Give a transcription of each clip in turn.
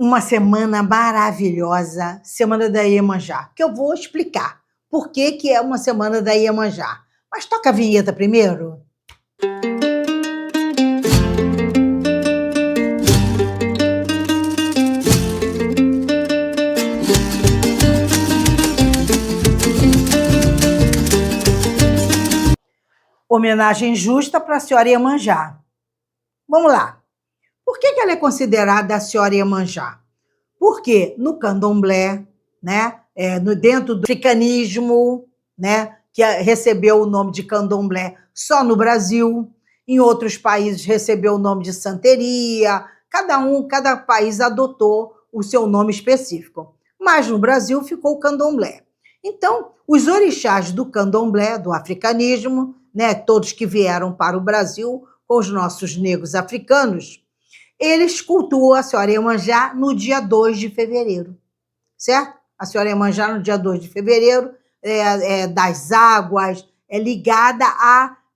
uma semana maravilhosa, Semana da Iemanjá, que eu vou explicar por que é uma Semana da Iemanjá. Mas toca a vinheta primeiro. Homenagem justa para a senhora Iemanjá. Vamos lá. Por que ela é considerada a senhora Iemanjá? Porque no candomblé, né, dentro do africanismo, né, que recebeu o nome de candomblé só no Brasil, em outros países recebeu o nome de santeria, cada país adotou o seu nome específico. Mas no Brasil ficou o candomblé. Então, os orixás do candomblé, do africanismo, né, todos que vieram para o Brasil com os nossos negros africanos, eles cultuam a senhora Iemanjá no dia 2 de fevereiro, certo? A senhora Iemanjá no dia 2 de fevereiro das águas, é ligada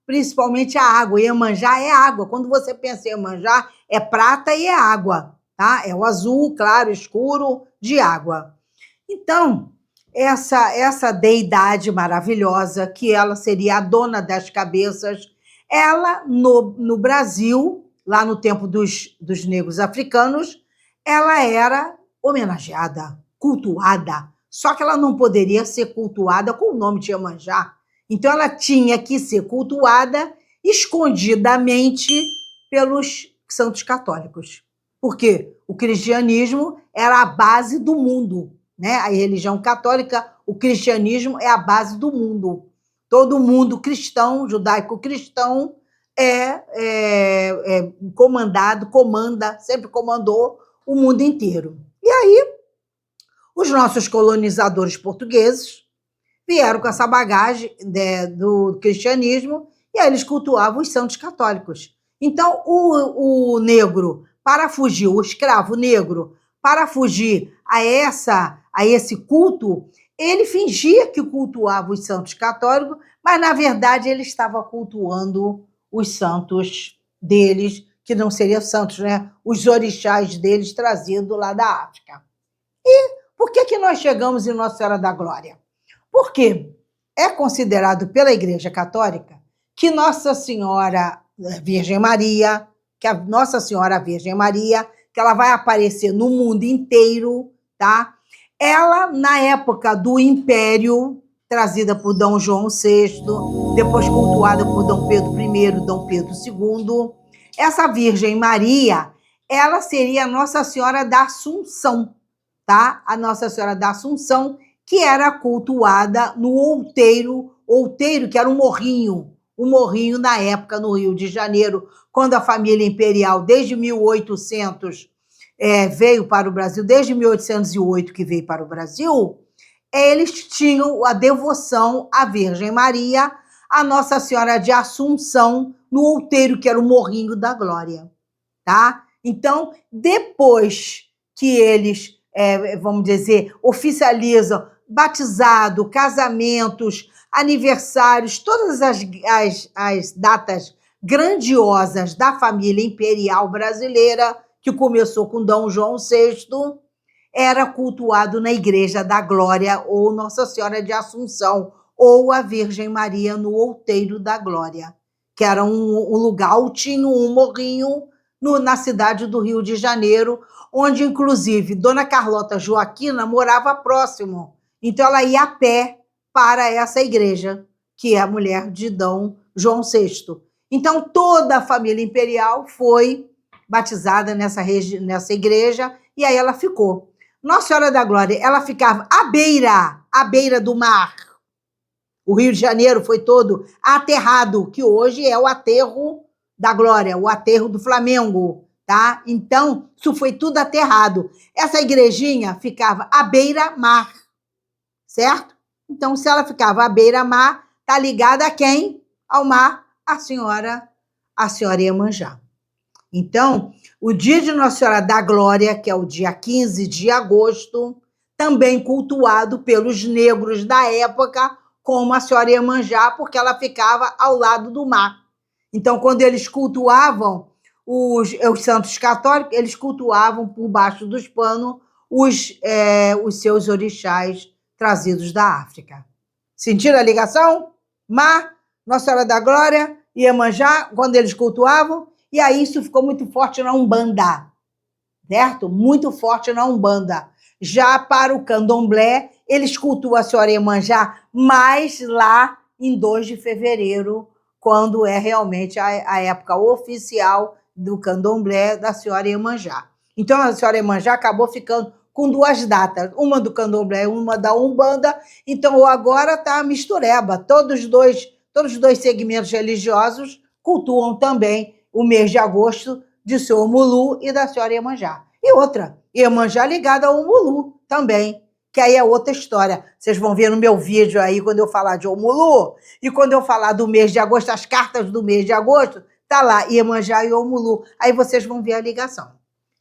principalmente à água. Iemanjá é água. Quando você pensa em Iemanjá, é prata e é água, tá? É o azul claro, escuro de água. Então, essa deidade maravilhosa, que ela seria a dona das cabeças, ela, no Brasil, lá no tempo dos negros africanos, ela era homenageada, cultuada, só que ela não poderia ser cultuada com o nome de Iemanjá. Então, ela tinha que ser cultuada escondidamente pelos santos católicos. Porque o cristianismo era a base do mundo, né? A religião católica, o cristianismo é a base do mundo. Todo mundo cristão, judaico-cristão, sempre comandou o mundo inteiro. E aí, os nossos colonizadores portugueses vieram com essa bagagem do cristianismo e aí eles cultuavam os santos católicos. Então, o negro, para fugir, o escravo negro, para fugir a esse culto, ele fingia que cultuava os santos católicos, mas, na verdade, ele estava cultuando os santos deles, que não seriam santos, né? Os orixás deles trazidos lá da África. E por que nós chegamos em Nossa Senhora da Glória? Porque é considerado pela Igreja Católica que Nossa Senhora Virgem Maria, que a Nossa Senhora Virgem Maria, que ela vai aparecer no mundo inteiro, tá? Ela, na época do Império, trazida por Dom João VI, depois cultuada por Dom Pedro I, Dom Pedro II, essa Virgem Maria, ela seria a Nossa Senhora da Assunção, tá? A Nossa Senhora da Assunção, que era cultuada no outeiro, que era um morrinho na época no Rio de Janeiro, quando a família imperial, desde 1800, veio para o Brasil, desde 1808 que veio para o Brasil, eles tinham a devoção à Virgem Maria, a Nossa Senhora de Assunção, no outeiro, que era o Morrinho da Glória, tá? Então, depois que eles, vamos dizer, oficializam batizado, casamentos, aniversários, todas as datas grandiosas da família imperial brasileira, que começou com Dom João VI, era cultuado na Igreja da Glória, ou Nossa Senhora de Assunção, ou a Virgem Maria no Outeiro da Glória, que era um lugar altinho, um morrinho, na cidade do Rio de Janeiro, onde, inclusive, Dona Carlota Joaquina morava próximo. Então, ela ia a pé para essa igreja, que é a mulher de Dom João VI. Então, toda a família imperial foi batizada nessa igreja, e aí ela ficou. Nossa Senhora da Glória, ela ficava à beira do mar. O Rio de Janeiro foi todo aterrado, que hoje é o aterro da Glória, o aterro do Flamengo, tá? Então, isso foi tudo aterrado. Essa igrejinha ficava à beira-mar, certo? Então, se ela ficava à beira-mar, tá ligada a quem? Ao mar, a senhora Iemanjá. Então, o dia de Nossa Senhora da Glória, que é o dia 15 de agosto, também cultuado pelos negros da época como a senhora Iemanjá, porque ela ficava ao lado do mar. Então, quando eles cultuavam os santos católicos, eles cultuavam por baixo dos panos os seus orixás trazidos da África. Sentiram a ligação? Mar, Nossa Senhora da Glória, Iemanjá, quando eles cultuavam, e aí isso ficou muito forte na Umbanda, certo? Muito forte na Umbanda. Já para o Candomblé, eles cultuam a Senhora Iemanjá mais lá em 2 de fevereiro, quando é realmente a época oficial do Candomblé da Senhora Iemanjá. Então, a Senhora Iemanjá acabou ficando com 2 datas, uma do Candomblé e uma da Umbanda. Então, agora está mistureba. Todos os dois segmentos religiosos cultuam também o mês de agosto de seu Omulu e da Senhora Iemanjá. E outra, Iemanjá ligada ao Omulu também, que aí é outra história. Vocês vão ver no meu vídeo aí, quando eu falar de Omulu, e quando eu falar do mês de agosto, as cartas do mês de agosto, tá lá, Iemanjá e Omulu. Aí vocês vão ver a ligação.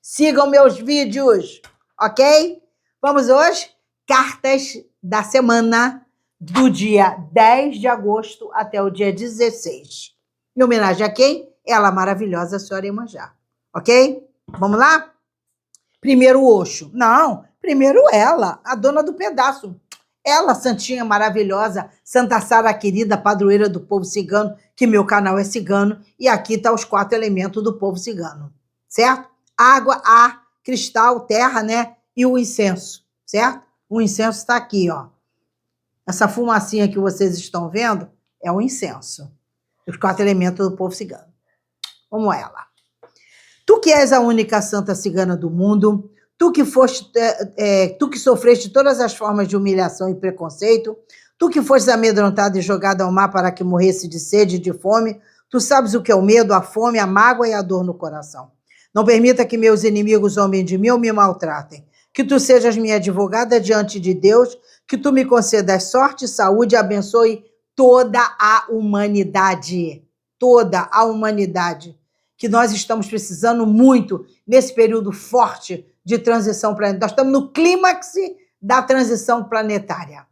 Sigam meus vídeos, ok? Vamos hoje, cartas da semana do dia 10 de agosto até o dia 16. Em homenagem a quem? Ela, a maravilhosa Senhora Iemanjá, ok? Vamos lá? Primeiro o Oxo. Não, primeiro ela, a dona do pedaço. Ela, santinha maravilhosa, Santa Sara querida, padroeira do povo cigano, que meu canal é cigano, e aqui tá os 4 elementos do povo cigano, certo? Água, ar, cristal, terra, né? E o incenso, certo? O incenso está aqui, ó. Essa fumacinha que vocês estão vendo é o incenso. Os 4 elementos do povo cigano. Vamos ela. Tu que és a única santa cigana do mundo, tu que sofreste todas as formas de humilhação e preconceito, tu que foste amedrontada e jogada ao mar para que morresse de sede e de fome, tu sabes o que é o medo, a fome, a mágoa e a dor no coração. Não permita que meus inimigos zombem de mim ou me maltratem. Que tu sejas minha advogada diante de Deus, que tu me concedas sorte, saúde e abençoe toda a humanidade. Toda a humanidade. Que nós estamos precisando muito nesse período forte de transição planetária. Nós estamos no clímax da transição planetária.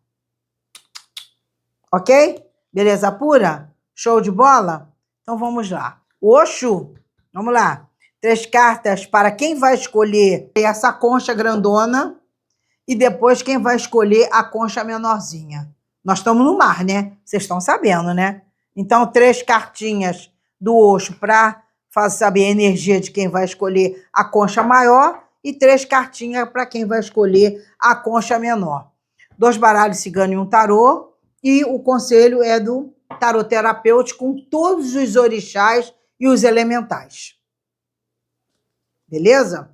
Ok? Beleza pura? Show de bola? Então vamos lá. Oxo, vamos lá. 3 cartas para quem vai escolher essa concha grandona e depois quem vai escolher a concha menorzinha. Nós estamos no mar, né? Vocês estão sabendo, né? Então, 3 cartinhas do Oxo para saber a energia de quem vai escolher a concha maior e 3 cartinhas para quem vai escolher a concha menor. 2 baralhos cigano e um tarô, e o conselho é do tarô terapêutico com todos os orixás e os elementais. Beleza?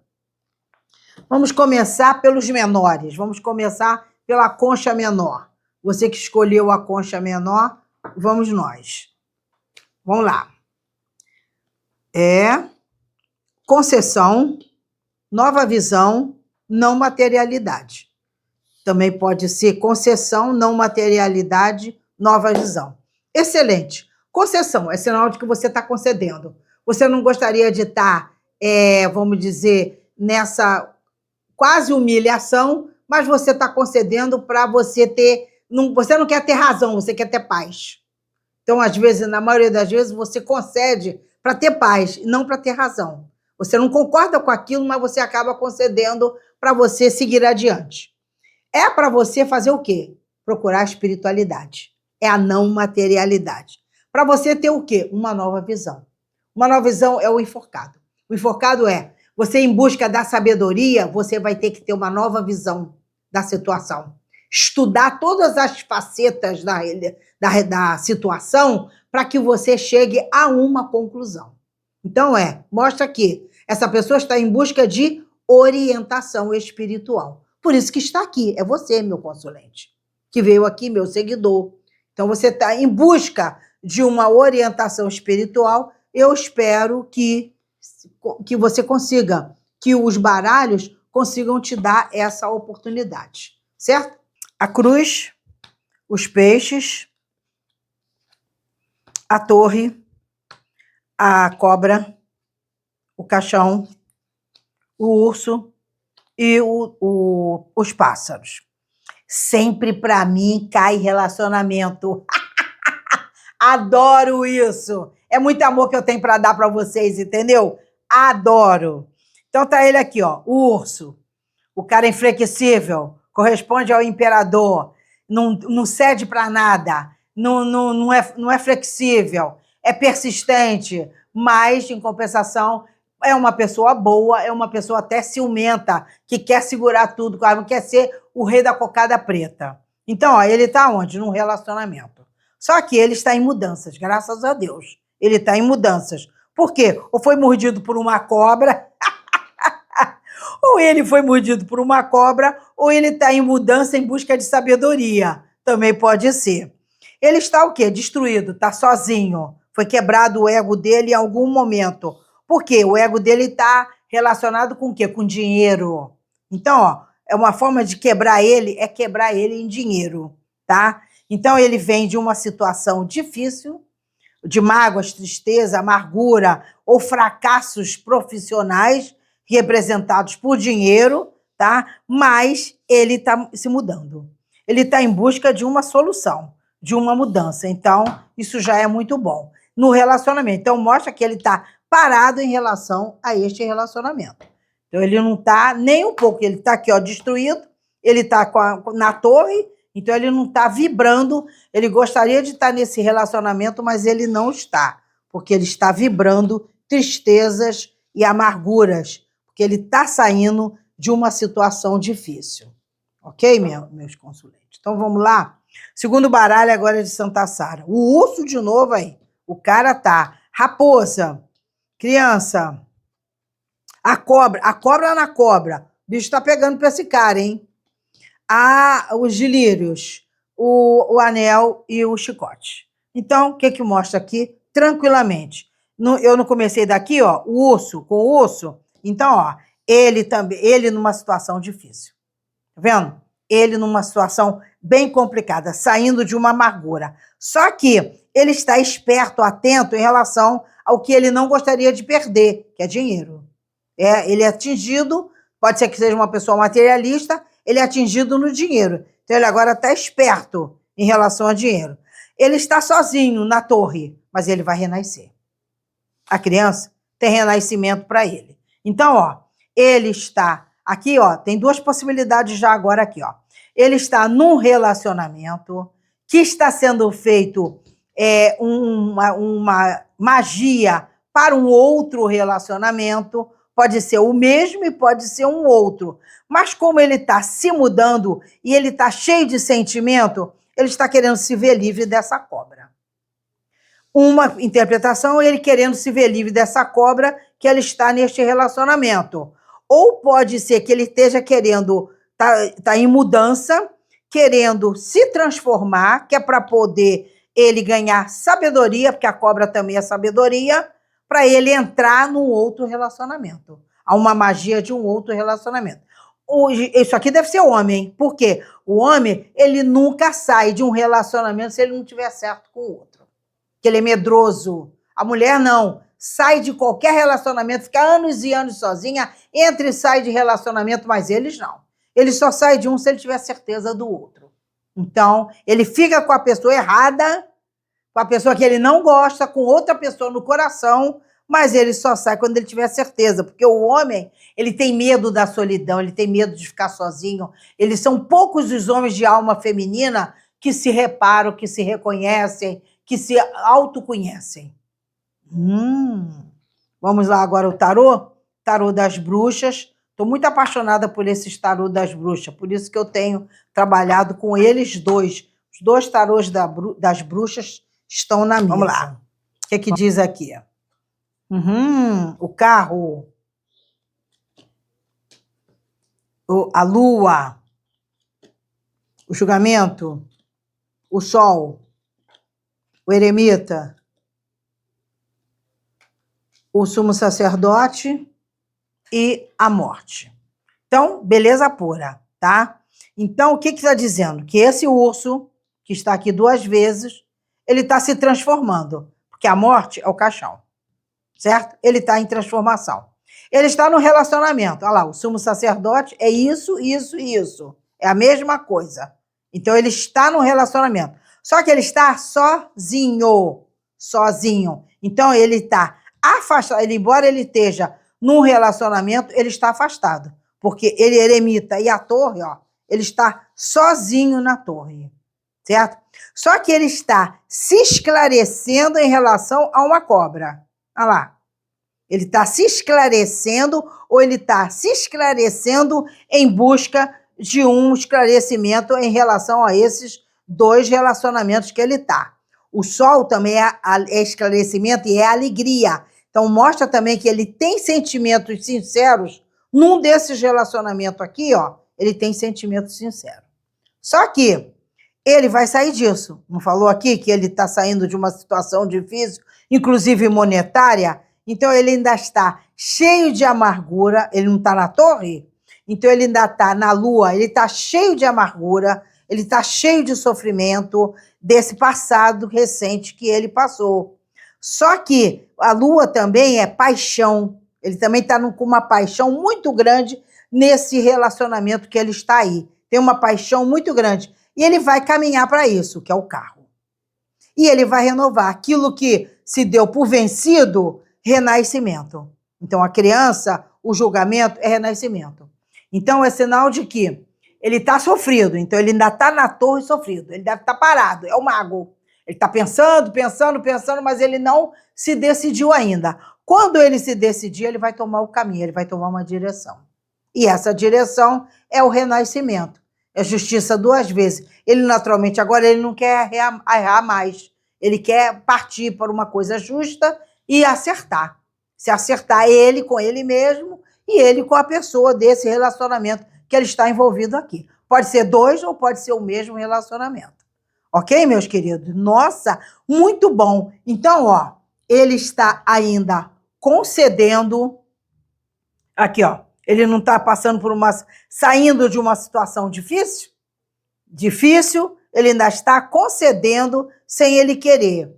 Vamos começar pelos menores. Vamos começar pela concha menor. Você que escolheu a concha menor, vamos nós. Vamos lá. Concessão, nova visão, não materialidade. Também pode ser concessão, não materialidade, nova visão. Excelente. Concessão é sinal de que você está concedendo. Você não gostaria de estar, vamos dizer, nessa quase humilhação, mas você está concedendo para você ter... Você não quer ter razão, você quer ter paz. Então, às vezes, na maioria das vezes, você concede para ter paz e não para ter razão. Você não concorda com aquilo, mas você acaba concedendo para você seguir adiante. É para você fazer o quê? Procurar a espiritualidade. É a não materialidade. Para você ter o quê? Uma nova visão. Uma nova visão é o enforcado. O enforcado é, você em busca da sabedoria, você vai ter que ter uma nova visão da situação. Estudar todas as facetas da situação para que você chegue a uma conclusão. Então, mostra que essa pessoa está em busca de orientação espiritual. Por isso que está aqui, é você, meu consulente, que veio aqui, meu seguidor. Então, você está em busca de uma orientação espiritual. Eu espero que você consiga, que os baralhos consigam te dar essa oportunidade, certo? A cruz, os peixes, a torre, a cobra, o caixão, o urso e os pássaros. Sempre para mim cai relacionamento. Adoro isso. É muito amor que eu tenho para dar para vocês, entendeu? adoro. Então tá ele aqui, ó, o urso, o cara inflexível, corresponde ao imperador, não cede para nada, não é flexível, é persistente, mas, em compensação, é uma pessoa boa, é uma pessoa até ciumenta, que quer segurar tudo, quer ser o rei da cocada preta. Então, ó, ele está onde? Num relacionamento. Só que ele está em mudanças, graças a Deus. Ele está em mudanças. Por quê? Ou foi mordido por uma cobra, ou ele foi mordido por uma cobra, ou ele está em mudança em busca de sabedoria. Também pode ser. Ele está o quê? Destruído, está sozinho. Foi quebrado o ego dele em algum momento. Por quê? O ego dele está relacionado com o quê? Com dinheiro. Então, ó, é uma forma de quebrar ele, é quebrar ele em dinheiro, tá? Então, ele vem de uma situação difícil, de mágoas, tristeza, amargura ou fracassos profissionais representados por dinheiro, tá? Mas ele está se mudando. Ele está em busca de uma solução, de uma mudança. Então, isso já é muito bom. No relacionamento. Então, mostra que ele está parado em relação a este relacionamento. Então, ele não está nem um pouco. Ele está aqui, ó, destruído. Ele está na torre. Então, ele não está vibrando. Ele gostaria de estar nesse relacionamento, mas ele não está. Porque ele está vibrando tristezas e amarguras. Porque ele está saindo de uma situação difícil. Ok, meus consulentes? Então, vamos lá? Segundo baralho agora é de Santa Sara. O urso de novo aí. O cara tá. Raposa. Criança. A cobra na cobra. O bicho tá pegando pra esse cara, hein? Os lírios. O anel e o chicote. Então, o que mostra aqui? Tranquilamente. Eu não comecei daqui, ó, o urso com o urso. Então, ó, ele numa situação difícil. Tá vendo? Ele numa situação bem complicada, saindo de uma amargura. Só que ele está esperto, atento em relação ao que ele não gostaria de perder, que é dinheiro. Ele é atingido, pode ser que seja uma pessoa materialista, ele é atingido no dinheiro. Então, ele agora está esperto em relação a dinheiro. Ele está sozinho na torre, mas ele vai renascer. A criança tem renascimento para ele. Então, ó, ele está aqui, ó, tem duas possibilidades já agora aqui, ó. Ele está num relacionamento que está sendo feito uma magia para um outro relacionamento. Pode ser o mesmo e pode ser um outro. Mas como ele está se mudando e ele está cheio de sentimento, ele está querendo se ver livre dessa cobra. Uma interpretação, ele querendo se ver livre dessa cobra que ele está neste relacionamento. Ou pode ser que ele esteja querendo, tá em mudança, querendo se transformar, que é para poder ele ganhar sabedoria, porque a cobra também é sabedoria, para ele entrar num outro relacionamento. Há uma magia de um outro relacionamento. Isso aqui deve ser homem, por quê? O homem, ele nunca sai de um relacionamento se ele não tiver certo com o outro. Que ele é medroso. A mulher não. Sai de qualquer relacionamento, fica anos e anos sozinha, entra e sai de relacionamento, mas eles não. Ele só sai de um se ele tiver certeza do outro. Então, ele fica com a pessoa errada, com a pessoa que ele não gosta, com outra pessoa no coração, mas ele só sai quando ele tiver certeza, porque o homem, ele tem medo da solidão, ele tem medo de ficar sozinho. Eles são poucos os homens de alma feminina que se reparam, que se reconhecem, que se autoconhecem. Vamos lá agora o tarô? Tarô das bruxas. Estou muito apaixonada por esses tarô das bruxas, por isso que eu tenho trabalhado com eles dois. Os dois tarôs das bruxas estão na mesa. Vamos lá. O que diz aqui? O carro. A lua. O julgamento. O sol. O eremita, o sumo sacerdote e a morte. Então, beleza pura, tá? Então, o que está dizendo? Que esse urso, que está aqui 2 vezes, ele está se transformando, porque a morte é o caixão, certo? Ele está em transformação. Ele está no relacionamento. Olha lá, o sumo sacerdote é isso, isso e isso. É a mesma coisa. Então, ele está no relacionamento. Só que ele está sozinho. Então, ele está afastado. Embora ele esteja num relacionamento, ele está afastado. Porque ele eremita e a torre, ó, ele está sozinho na torre, certo? Só que ele está se esclarecendo em relação a uma cobra. Olha lá. Ele está se esclarecendo ou ele está se esclarecendo em busca de um esclarecimento em relação a esses dois relacionamentos que ele está. O sol também é esclarecimento e é alegria. Então, mostra também que ele tem sentimentos sinceros num desses relacionamentos aqui, ó. Ele tem sentimentos sinceros. Só que ele vai sair disso. Não falou aqui que ele está saindo de uma situação difícil, inclusive monetária? Então, ele ainda está cheio de amargura. Ele não está na torre? Então, ele ainda está na lua. Ele está cheio de amargura. Ele está cheio de sofrimento desse passado recente que ele passou. Só que a lua também é paixão. Ele também está com uma paixão muito grande nesse relacionamento que ele está aí. Tem uma paixão muito grande. E ele vai caminhar para isso, que é o carro. E ele vai renovar aquilo que se deu por vencido, renascimento. Então, a criança, o julgamento é renascimento. Então, é sinal de que ele está sofrido. Então, ele ainda está na torre sofrido. Ele deve estar parado. É o mago. Ele está pensando, mas ele não se decidiu ainda. Quando ele se decidir, ele vai tomar o caminho, ele vai tomar uma direção. E essa direção é o renascimento. É justiça duas vezes. Ele, naturalmente, agora ele não quer errar mais. Ele quer partir para uma coisa justa e acertar. Se acertar ele com ele mesmo e ele com a pessoa desse relacionamento que ele está envolvido aqui. Pode ser dois ou pode ser o mesmo relacionamento. Ok, meus queridos? Nossa, muito bom. Então, ó, ele está ainda concedendo. Aqui, ó. Ele não está passando por saindo de uma situação difícil? Difícil, ele ainda está concedendo sem ele querer.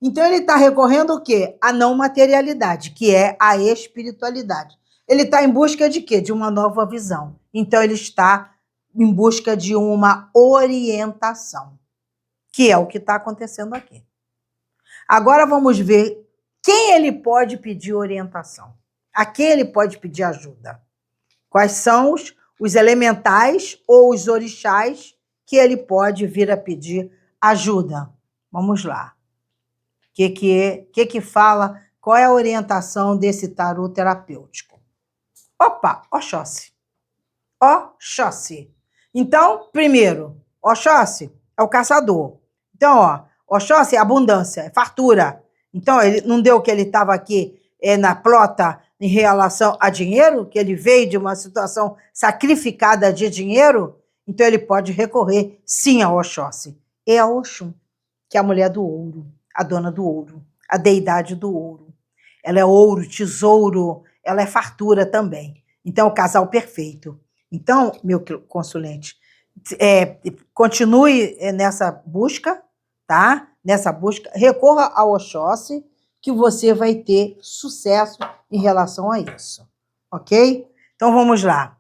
Então, ele está recorrendo o quê? A não materialidade, que é a espiritualidade. Ele está em busca de quê? De uma nova visão. Então, ele está em busca de uma orientação, que é o que está acontecendo aqui. Agora, vamos ver quem ele pode pedir orientação. A quem ele pode pedir ajuda. Quais são os elementais ou os orixás que ele pode vir a pedir ajuda? Vamos lá. O que fala? Qual é a orientação desse tarô terapêutico? Opa, Oxóssi. Oxóssi. Então, primeiro, Oxóssi é o caçador. Então, ó, Oxóssi é abundância, é fartura. Então, ele não deu que ele estava aqui na plota em relação a dinheiro, que ele veio de uma situação sacrificada de dinheiro, então ele pode recorrer, sim, a Oxóssi. E a Oxum, que é a mulher do ouro, a dona do ouro, a deidade do ouro. Ela é ouro, tesouro, ela é fartura também. Então, é o casal perfeito. Então, meu consulente, continue nessa busca, tá? Nessa busca, recorra ao Oxóssi, que você vai ter sucesso em relação a isso, ok? Então, vamos lá.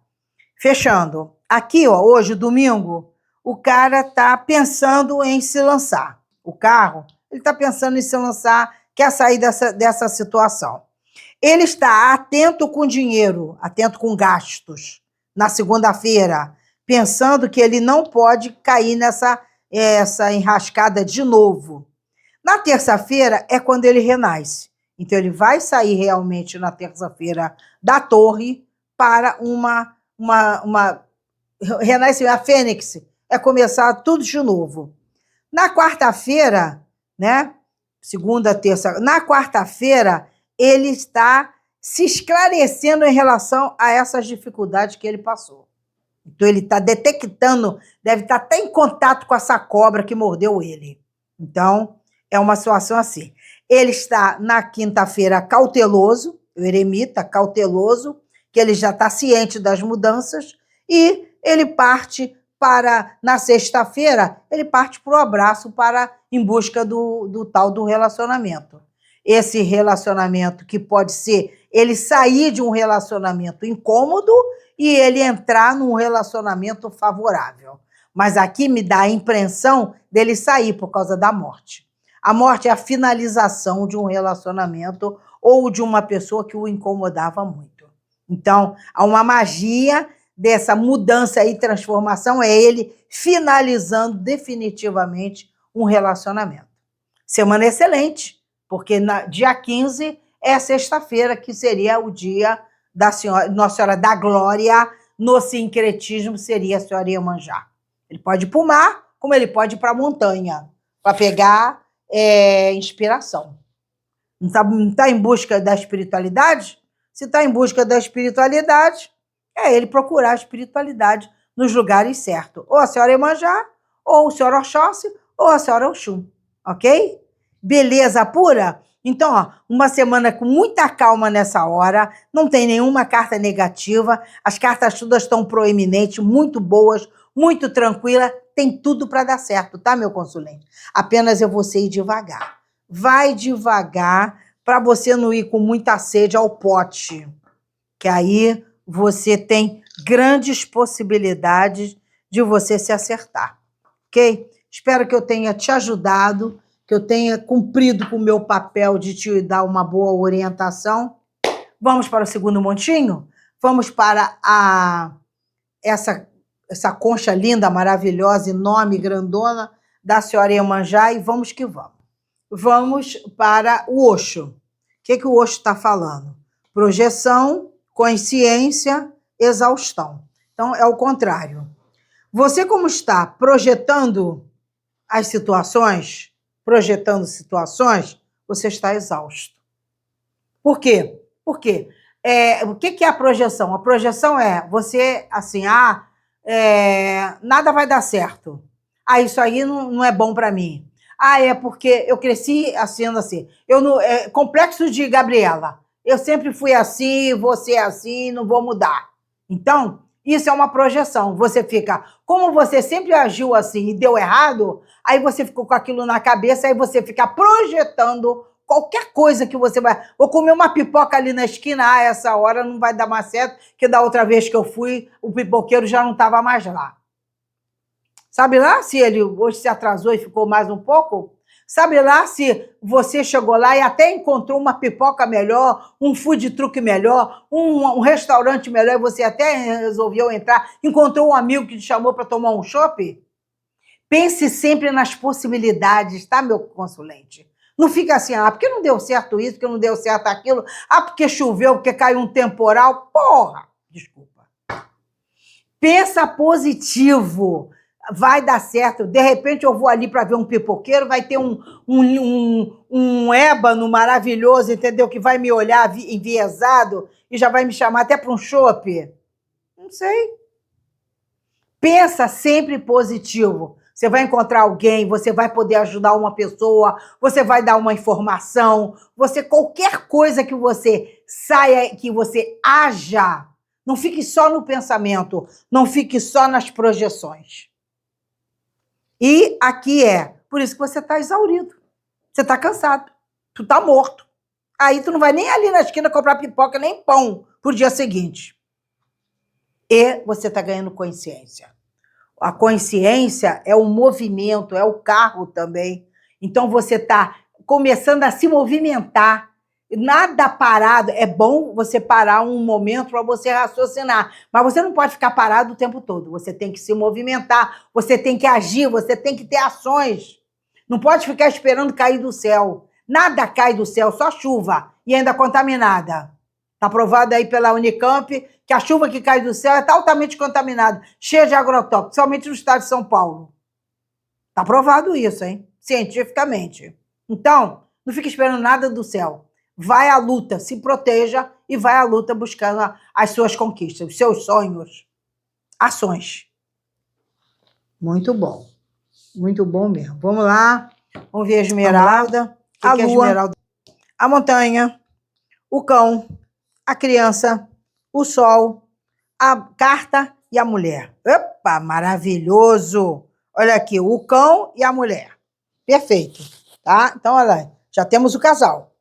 Fechando. Aqui, ó, hoje, domingo, o cara está pensando em se lançar. O carro, ele está pensando em se lançar, quer sair dessa situação. Ele está atento com dinheiro, atento com gastos, na segunda-feira, pensando que ele não pode cair nessa enrascada de novo. Na terça-feira é quando ele renasce. Então, ele vai sair realmente na terça-feira da torre para uma renascimento. A fênix é começar tudo de novo. Na quarta-feira, né? Segunda, terça. Na quarta-feira, ele está se esclarecendo em relação a essas dificuldades que ele passou. Então, ele está detectando, deve estar até em contato com essa cobra que mordeu ele. Então, é uma situação assim. Ele está na quinta-feira cauteloso, o eremita cauteloso, que ele já está ciente das mudanças, e ele parte na sexta-feira, ele parte para o abraço em busca do tal do relacionamento. Esse relacionamento que pode ser ele sair de um relacionamento incômodo e ele entrar num relacionamento favorável. Mas aqui me dá a impressão dele sair por causa da morte. A morte é a finalização de um relacionamento ou de uma pessoa que o incomodava muito. Então, há uma magia dessa mudança e transformação, é ele finalizando definitivamente um relacionamento. Semana excelente, porque dia 15 é sexta-feira, que seria o dia da senhora, Nossa Senhora da Glória, no sincretismo seria a senhora Iemanjá. Ele pode ir para o mar, como ele pode ir para a montanha, para pegar inspiração. Não está em busca da espiritualidade? Se está em busca da espiritualidade, é ele procurar a espiritualidade nos lugares certos. Ou a senhora Iemanjá, ou o senhor Oxóssi, ou a senhora Oxum. Ok? Beleza pura? Então, ó, uma semana com muita calma nessa hora, não tem nenhuma carta negativa, as cartas todas estão proeminentes, muito boas, muito tranquila, tem tudo para dar certo, tá, meu consulente? Apenas eu vou ir devagar. Vai devagar para você não ir com muita sede ao pote, que aí você tem grandes possibilidades de você se acertar, ok? Espero que eu tenha te ajudado, que eu tenha cumprido com o meu papel de te dar uma boa orientação. Vamos para o segundo montinho? Vamos para essa concha linda, maravilhosa, enorme, grandona da senhora Iemanjá e vamos que vamos. Vamos para o Osho. O que o Osho está falando? Projeção, consciência, exaustão. Então, é o contrário. Você, como está projetando as situações, você está exausto. Por quê? Porque o que é a projeção? A projeção é você, assim, nada vai dar certo. Isso aí não é bom para mim. É porque eu cresci assim. Complexo de Gabriela. Eu sempre fui assim, você é assim, não vou mudar. Então, isso é uma projeção. Você fica, como você sempre agiu assim e deu errado, aí você ficou com aquilo na cabeça, aí você fica projetando qualquer coisa que você vai... Vou comer uma pipoca ali na esquina, essa hora não vai dar mais certo, que da outra vez que eu fui, o pipoqueiro já não estava mais lá. Sabe lá se ele hoje se atrasou e ficou mais um pouco? Sabe lá se você chegou lá e até encontrou uma pipoca melhor, um food truck melhor, um restaurante melhor, e você até resolveu entrar, encontrou um amigo que te chamou para tomar um chopp? Pense sempre nas possibilidades, tá, meu consulente? Não fica assim, porque não deu certo isso, porque não deu certo aquilo, porque choveu, porque caiu um temporal. Porra! Desculpa. Pensa positivo. Vai dar certo. De repente eu vou ali para ver um pipoqueiro, vai ter um ébano maravilhoso, entendeu? Que vai me olhar enviesado e já vai me chamar até para um chopp. Não sei. Pensa sempre positivo. Você vai encontrar alguém, você vai poder ajudar uma pessoa, você vai dar uma informação, qualquer coisa que você saia, que você haja, não fique só no pensamento, não fique só nas projeções. E aqui por isso que você está exaurido, você está cansado, tu está morto. Aí tu não vai nem ali na esquina comprar pipoca, nem pão pro dia seguinte. E você está ganhando consciência. A consciência é o movimento, é o carro também. Então, você está começando a se movimentar. Nada parado. É bom você parar um momento para você raciocinar. Mas você não pode ficar parado o tempo todo. Você tem que se movimentar, você tem que agir, você tem que ter ações. Não pode ficar esperando cair do céu. Nada cai do céu, só chuva. E ainda contaminada. Está provado aí pela Unicamp que a chuva que cai do céu é altamente contaminada, cheia de agrotóxicos, somente no estado de São Paulo. Está provado isso, hein? Cientificamente. Então, não fique esperando nada do céu. Vai à luta, se proteja e vai à luta buscando as suas conquistas, os seus sonhos. Ações. Muito bom. Muito bom mesmo. Vamos lá. Vamos ver a esmeralda. A lua, a esmeralda? A montanha, o cão, a criança, o sol, a carta e a mulher. Opa, maravilhoso! Olha aqui, o cão e a mulher. Perfeito, tá? Então, olha lá, já temos o casal.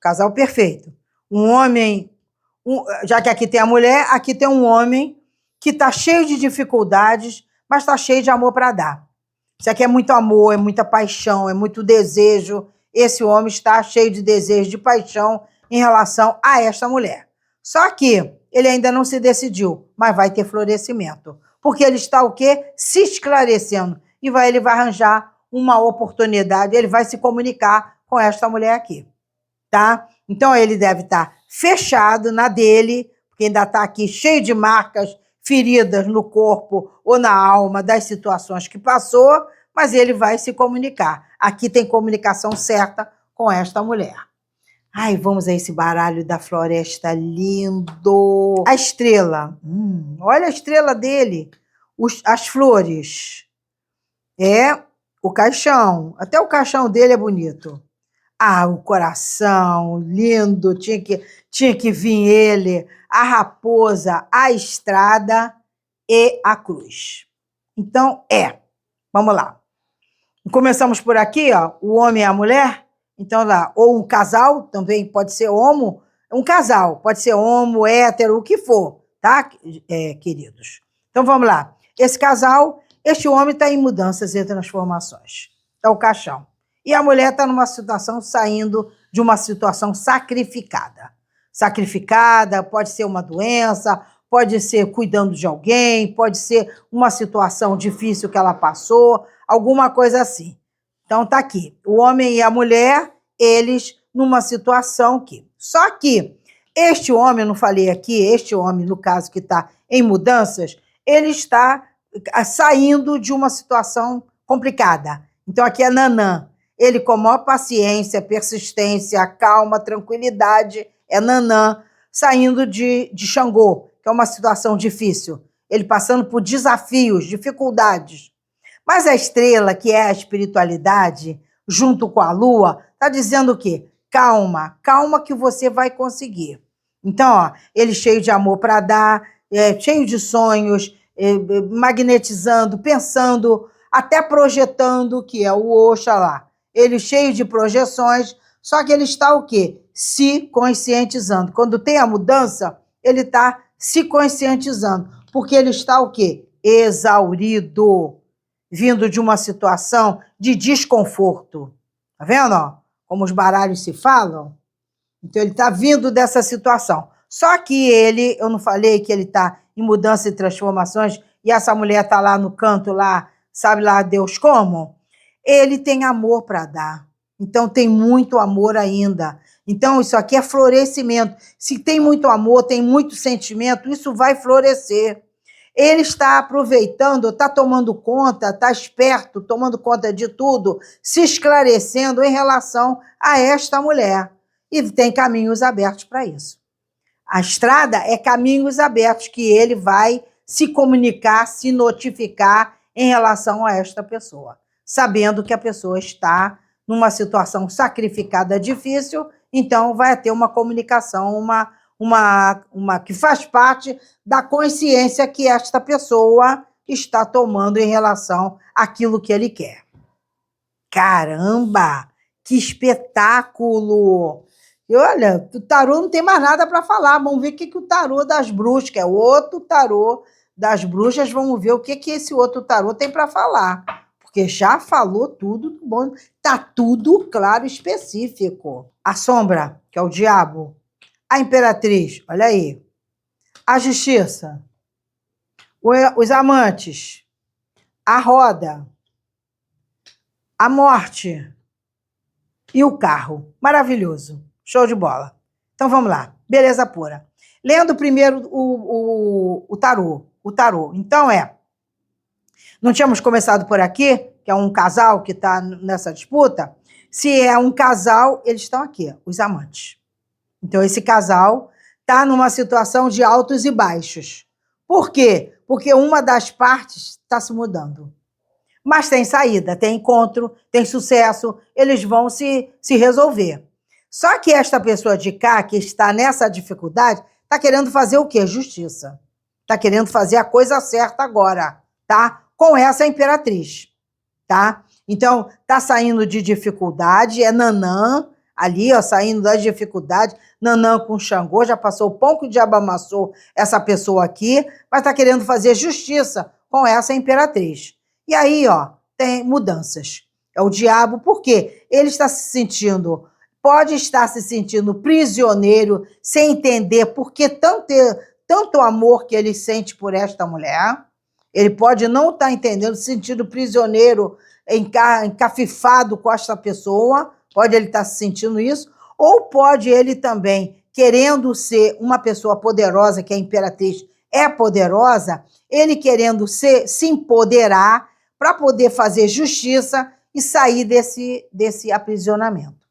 Casal perfeito. Um homem, já que aqui tem a mulher, aqui tem um homem que está cheio de dificuldades, mas está cheio de amor para dar. Isso aqui é muito amor, é muita paixão, é muito desejo. Esse homem está cheio de desejo, de paixão, em relação a esta mulher. Só que ele ainda não se decidiu, mas vai ter florescimento. Porque ele está o quê? Se esclarecendo. E ele vai arranjar uma oportunidade, ele vai se comunicar com esta mulher aqui, tá? Então, ele deve estar fechado na dele, porque ainda está aqui cheio de marcas, feridas no corpo ou na alma das situações que passou, mas ele vai se comunicar. Aqui tem comunicação certa com esta mulher. Ai, vamos a esse baralho da floresta lindo. A estrela. Olha a estrela dele. As flores. O caixão. Até o caixão dele é bonito. O coração, lindo. Tinha que vir ele. A raposa, a estrada e a cruz. Então, vamos lá. Começamos por aqui, ó, o homem e a mulher. Então, lá, ou um casal, também pode ser homo, um casal, pode ser homo, hétero, o que for, tá, queridos? Então, vamos lá. Esse casal, este homem está em mudanças e transformações. É o caixão. E a mulher está numa situação, saindo de uma situação sacrificada. Sacrificada, pode ser uma doença, pode ser cuidando de alguém, pode ser uma situação difícil que ela passou, alguma coisa assim. Então, tá aqui. O homem e a mulher, eles numa situação que... Só que este homem, eu não falei aqui, este homem, no caso, que está em mudanças, ele está saindo de uma situação complicada. Então, aqui é Nanã. Ele, com maior paciência, persistência, calma, tranquilidade, é Nanã, saindo de Xangô, que é uma situação difícil. Ele passando por desafios, dificuldades. Mas a estrela, que é a espiritualidade, junto com a lua, está dizendo o quê? Calma, calma que você vai conseguir. Então, ó, ele cheio de amor para dar, cheio de sonhos, magnetizando, pensando, até projetando, que é o Oxalá. Ele cheio de projeções, só que ele está o quê? Se conscientizando. Quando tem a mudança, ele está se conscientizando, porque ele está o quê? Exaurido, vindo de uma situação de desconforto. Tá vendo, ó? Como os baralhos se falam? Então, ele está vindo dessa situação. Só que ele, eu não falei que ele está em mudança e transformações, e essa mulher está lá no canto, lá, sabe lá Deus como? Ele tem amor para dar. Então, tem muito amor ainda. Então, isso aqui é florescimento. Se tem muito amor, tem muito sentimento, isso vai florescer. Ele está aproveitando, está tomando conta, está esperto, tomando conta de tudo, se esclarecendo em relação a esta mulher. E tem caminhos abertos para isso. A estrada é caminhos abertos que ele vai se comunicar, se notificar em relação a esta pessoa, sabendo que a pessoa está numa situação sacrificada difícil, então vai ter uma comunicação, uma que faz parte da consciência que esta pessoa está tomando em relação àquilo que ele quer. Caramba, que espetáculo! E olha, o tarô não tem mais nada para falar, vamos ver o que o tarô das bruxas, que é o outro tarô das bruxas, vamos ver o que esse outro tarô tem para falar. Porque já falou tudo bom, tá tudo claro e específico. A sombra, que é o diabo. A imperatriz, olha aí. A justiça. Os amantes. A roda. A morte. E o carro. Maravilhoso. Show de bola. Então vamos lá. Beleza pura. Lendo primeiro o tarô. O tarô. Então não tínhamos começado por aqui, que é um casal que está nessa disputa? Se é um casal, eles estão aqui, os amantes. Então, esse casal está numa situação de altos e baixos. Por quê? Porque uma das partes está se mudando. Mas tem saída, tem encontro, tem sucesso, eles vão se resolver. Só que esta pessoa de cá, que está nessa dificuldade, está querendo fazer o quê? Justiça. Está querendo fazer a coisa certa agora, tá? Com essa imperatriz, tá? Então, está saindo de dificuldade, é Nanã, ali, ó, saindo das dificuldades, Nanã com Xangô, já passou o pão que o diabo amassou essa pessoa aqui, mas está querendo fazer justiça com essa imperatriz. E aí, ó, tem mudanças. É o diabo, por quê? Ele está se sentindo pode estar se sentindo prisioneiro, sem entender por que tanto amor que ele sente por esta mulher. Ele pode não estar entendendo, se sentindo prisioneiro, encafifado com esta pessoa, pode ele estar se sentindo isso, ou pode ele também, querendo ser uma pessoa poderosa, que a imperatriz é poderosa, ele querendo se empoderar para poder fazer justiça e sair desse aprisionamento,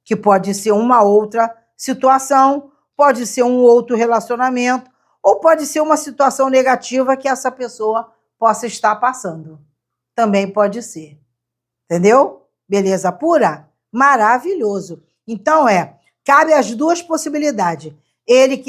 que pode ser uma outra situação, pode ser um outro relacionamento, ou pode ser uma situação negativa que essa pessoa possa estar passando. Também pode ser. Entendeu? Beleza pura? Maravilhoso. Então, cabe as duas possibilidades. Ele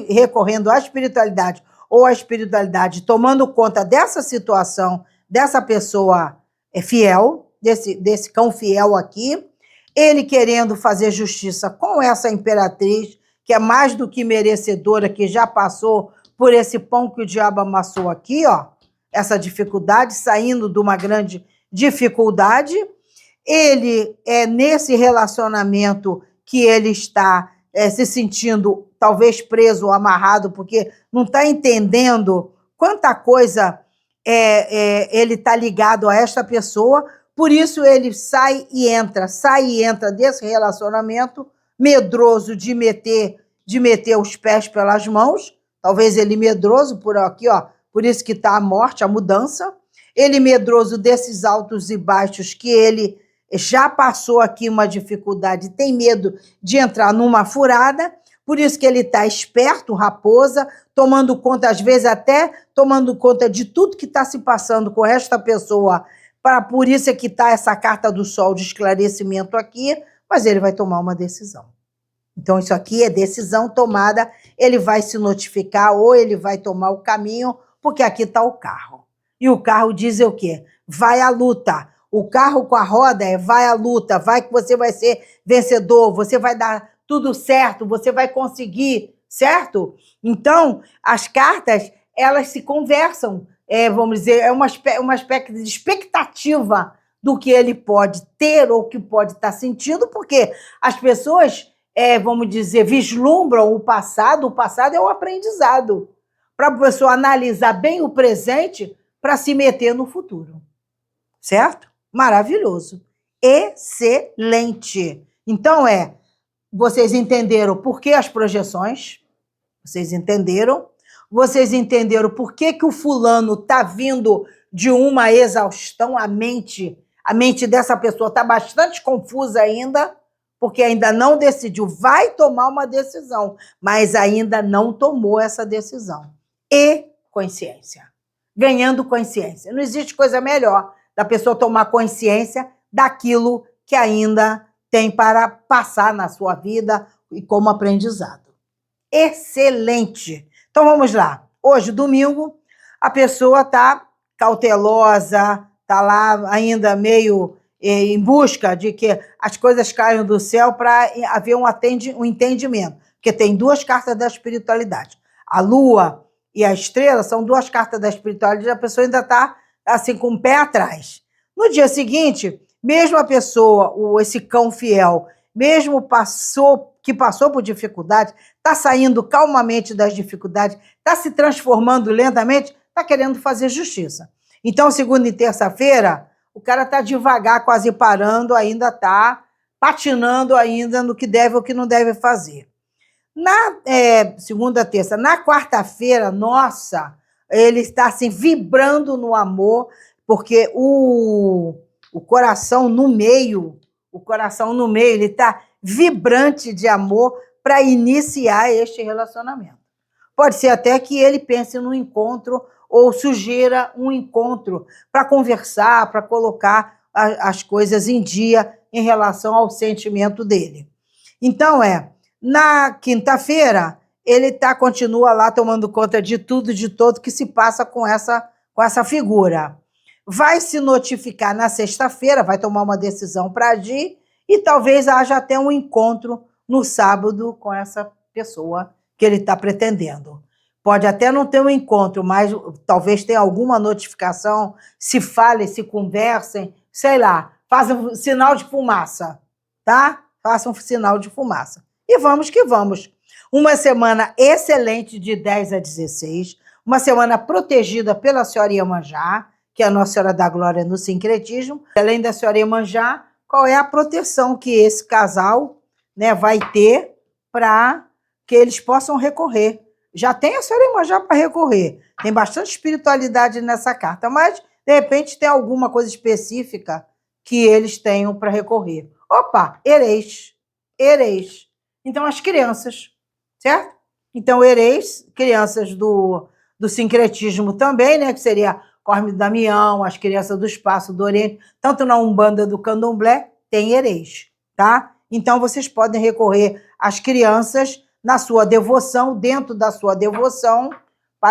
recorrendo à espiritualidade ou a espiritualidade tomando conta dessa situação, dessa pessoa fiel, desse cão fiel aqui, ele querendo fazer justiça com essa imperatriz, que é mais do que merecedora, que já passou por esse pão que o diabo amassou aqui, ó, essa dificuldade, saindo de uma grande dificuldade. Ele é nesse relacionamento que ele está se sentindo talvez preso ou amarrado, porque não está entendendo quanta coisa ele está ligado a esta pessoa, por isso ele sai e entra desse relacionamento, medroso de meter os pés pelas mãos, talvez ele medroso por aqui, ó, por isso que está a morte, a mudança, ele medroso desses altos e baixos que ele já passou aqui uma dificuldade, tem medo de entrar numa furada, por isso que ele está esperto, raposa, tomando conta, às vezes até tomando conta de tudo que está se passando com esta pessoa, por isso é que está essa carta do sol de esclarecimento aqui, mas ele vai tomar uma decisão. Então, isso aqui é decisão tomada, ele vai se notificar ou ele vai tomar o caminho, porque aqui está o carro. E o carro diz o quê? Vai à luta. O carro com a roda vai à luta, vai que você vai ser vencedor, você vai dar tudo certo, você vai conseguir, certo? Então, as cartas, elas se conversam, vamos dizer, é uma espécie de expectativa do que ele pode ter ou que pode estar sentindo, porque as pessoas, vamos dizer, vislumbram o passado é o aprendizado, para a pessoa analisar bem o presente para se meter no futuro, certo? Maravilhoso, excelente. Então, vocês entenderam por que as projeções, vocês entenderam por que o fulano está vindo de uma exaustão, a mente dessa pessoa está bastante confusa ainda, porque ainda não decidiu, vai tomar uma decisão, mas ainda não tomou essa decisão. E consciência, ganhando consciência. Não existe coisa melhor da pessoa tomar consciência daquilo que ainda tem para passar na sua vida e como aprendizado. Excelente! Então vamos lá. Hoje, domingo, a pessoa está cautelosa, está lá ainda meio em busca de que as coisas caiam do céu para haver um entendimento, porque tem duas cartas da espiritualidade. A lua e a estrela são duas cartas da espiritualidade, a pessoa ainda está assim com o pé atrás. No dia seguinte, mesmo a pessoa, esse cão fiel, mesmo que passou por dificuldade, está saindo calmamente das dificuldades, está se transformando lentamente, está querendo fazer justiça. Então, segunda e terça-feira, o cara está devagar, quase parando, ainda está patinando ainda no que deve ou que não deve fazer. Na segunda, terça, na quarta-feira, nossa, ele está assim, vibrando no amor, porque o coração no meio, ele está vibrante de amor para iniciar este relacionamento. Pode ser até que ele pense no encontro ou sugira um encontro para conversar, para colocar as coisas em dia em relação ao sentimento dele. Então, na quinta-feira, ele continua lá tomando conta de tudo, de todo que se passa com essa figura. Vai se notificar na sexta-feira, vai tomar uma decisão para agir e talvez haja até um encontro no sábado com essa pessoa que ele está pretendendo. Pode até não ter um encontro, mas talvez tenha alguma notificação, se falem, se conversem, sei lá, fazem um sinal de fumaça. tá? Faça um sinal de fumaça. E vamos que vamos. Uma semana excelente de 10 a 16, uma semana protegida pela Senhora Iemanjá, que é a Nossa Senhora da Glória no sincretismo. Além da Senhora Iemanjá, qual é a proteção que esse casal, né, vai ter para que eles possam recorrer? Já tem a Senhora Iemanjá para recorrer. Tem bastante espiritualidade nessa carta, mas, de repente, tem alguma coisa específica que eles tenham para recorrer. Opa, Ereis. Então, as crianças, certo? Então, Ereis, crianças do sincretismo também, né? Que seria Corme do Damião, as crianças do Espaço do Oriente, tanto na Umbanda do Candomblé, tem Ereis, tá? Então, vocês podem recorrer às crianças na sua devoção, dentro da sua devoção,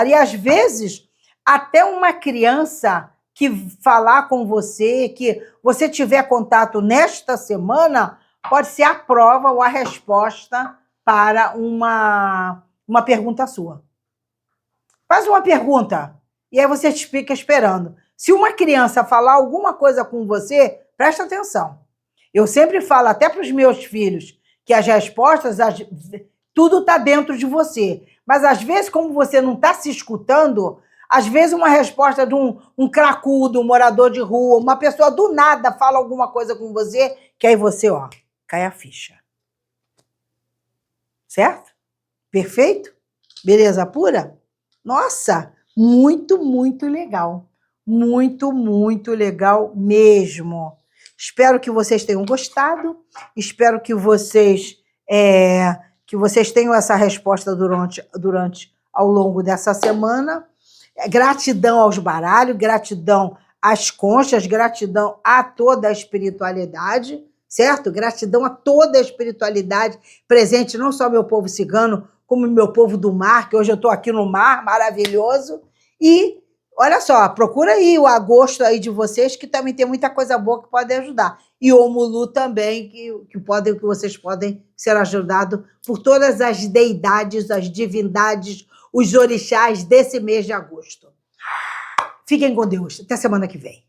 e às vezes, até uma criança que falar com você, que você tiver contato nesta semana, pode ser a prova ou a resposta para uma pergunta sua. Faz uma pergunta e aí você fica esperando. Se uma criança falar alguma coisa com você, presta atenção. Eu sempre falo, até para os meus filhos, que as respostas, tudo está dentro de você. Mas, às vezes, como você não está se escutando, às vezes uma resposta de um cracudo, um morador de rua, uma pessoa do nada fala alguma coisa com você, que aí você, ó, cai a ficha. Certo? Perfeito? Beleza pura? Nossa, muito, muito legal. Muito, muito legal mesmo. Espero que vocês tenham gostado. Espero que vocês tenham essa resposta durante ao longo dessa semana. Gratidão aos baralhos, gratidão às conchas, gratidão a toda a espiritualidade, certo? Gratidão a toda a espiritualidade presente, não só meu povo cigano, como meu povo do mar, que hoje eu estou aqui no mar, maravilhoso. E, olha só, procura aí o agosto aí de vocês, que também tem muita coisa boa que pode ajudar. E o Omulu também, que vocês podem ser ajudados por todas as deidades, as divindades, os orixás desse mês de agosto. Fiquem com Deus. Até semana que vem.